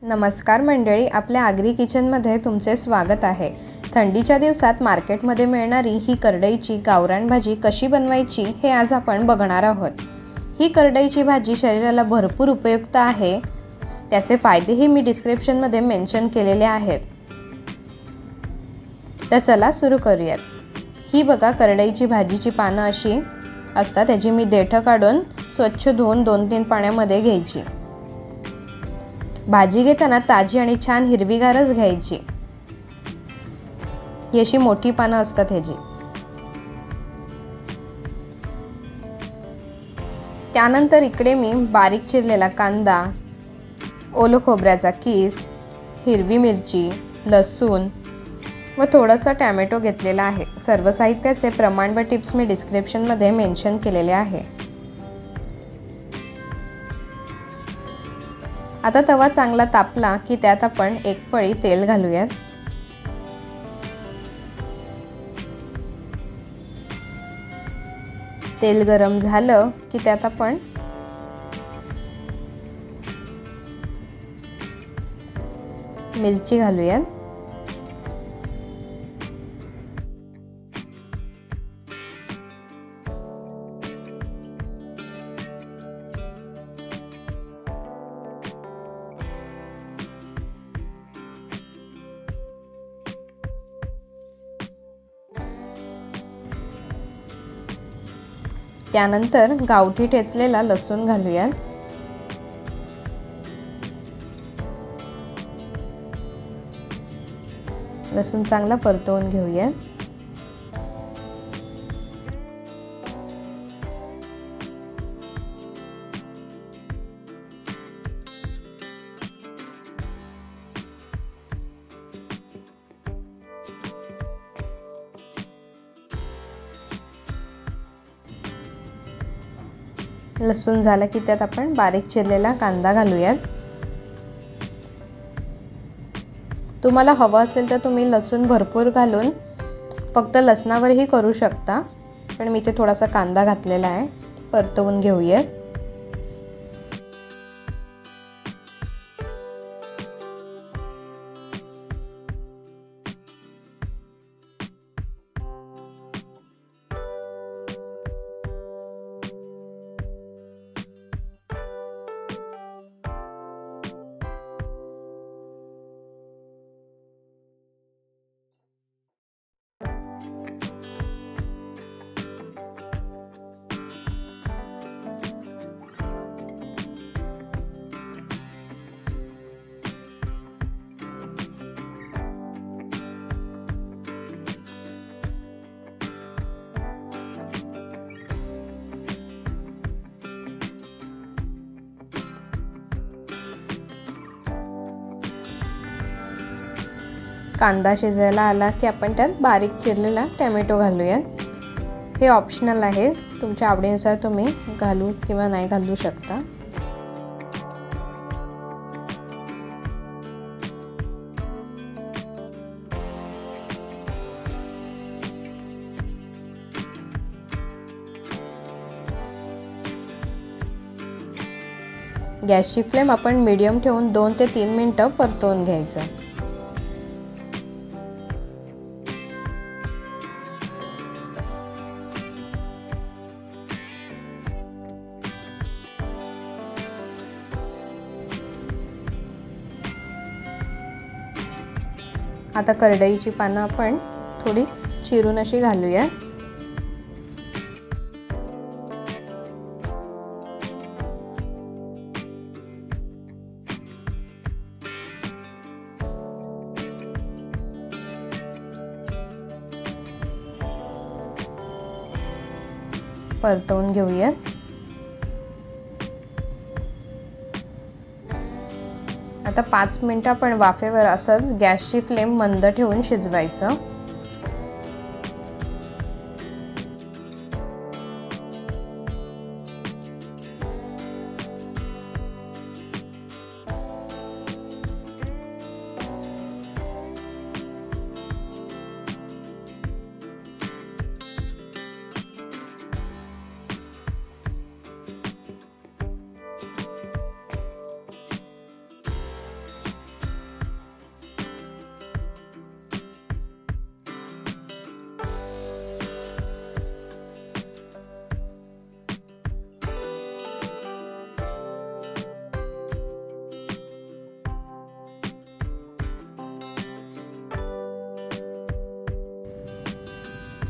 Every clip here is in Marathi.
नमस्कार मंडळी, आपल्या आगरी किचनमध्ये तुमचे स्वागत आहे। थंडीच्या दिवसात मार्केटमध्ये मिळणारी ही करडईची गावरान भाजी कशी बनवायची हे आज आपण बघणार आहोत। ही करडईची भाजी शरीराला भरपूर उपयुक्त आहे। त्याचे फायदेही मी डिस्क्रिप्शनमध्ये मेन्शन केलेले आहेत। तर चला सुरू करूयात। ही बघा करडईची भाजीची पानं अशी असतात। त्याची मी देठं काढून स्वच्छ धुवून 2-3 पाण्यामध्ये घ्यायची। भाजी घेताना ताजी आणि छान हिरवीगारच घ्यायची। ही अशी मोठी पानं असतात ह्याची। त्यानंतर इकडे मी बारीक चिरलेला कांदा, ओलं खोबऱ्याचा कीस, हिरवी मिरची, लसूण व थोडासा टोमॅटो घेतलेला आहे। सर्व साहित्याचे प्रमाण व टिप्स मी डिस्क्रिप्शनमध्ये मेन्शन केलेले आहे। आता तवा चांगला तापला की त्यात आपण एक पळी तेल घालूयात। तेल गरम झालं की त्यात आपण मिरची घालूयात। त्यानंतर गावठी ठेचलेला लसूण घालूयात। लसूण चांगला परतवून घेऊयात। लसूण झाला की त्यात आपण बारीक चिरलेला कांदा घालूयात। तुम्हाला हवं असेल तर तुम्ही लसूण भरपूर घालून फक्त लसणावरही करू शकता, पण मी ते थोडासा कांदा घातलेला आहे। परतवून घेऊयात। कांदा शिजायला आला की आपण त्यात बारीक चिरलेला टोमॅटो घालूयात। हे ऑप्शनल आहे, तुमच्या आवडीनुसार तुम्ही घालू किंवा नाही घालू शकता। गॅसची फ्लेम आपण मीडियम ठेवून 2 ते 3 मिनिटं परतवून घ्यायचं। आता करडईची पानं आपण थोडी चिरून अशी घालूया। परतवून घेऊया। आता 5 मिनिटं आपण वाफेवर असंच गॅसची फ्लेम मंद ठेवून शिजवायचं।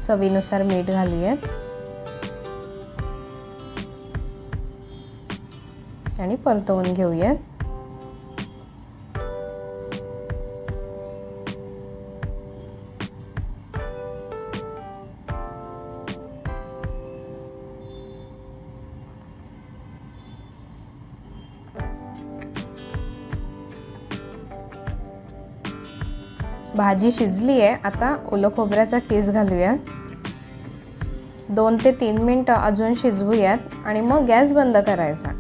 चवीनुसार मीठ घालूयात आणि परतवून घेऊयात। भाजी शिजली आहे। आता ओलं खोबऱ्याचा कीस घालूयात। 2 ते 3 मिनिटं अजून शिजवूयात आणि मग गॅस बंद करायचा।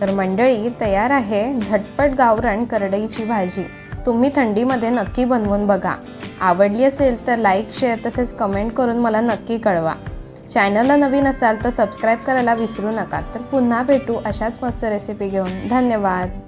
तर मंडळी, तयार आहे झटपट गावरान करडईची भाजी। तुम्ही थंडीमध्ये नक्की बनवून बघा। आवडली असेल तर लाईक, शेअर तसेच कमेंट करून मला नक्की कळवा। चॅनलला नवीन असाल तर सबस्क्राईब करायला विसरू नका। तर पुन्हा भेटू अशाच मस्त रेसिपी घेऊन। धन्यवाद।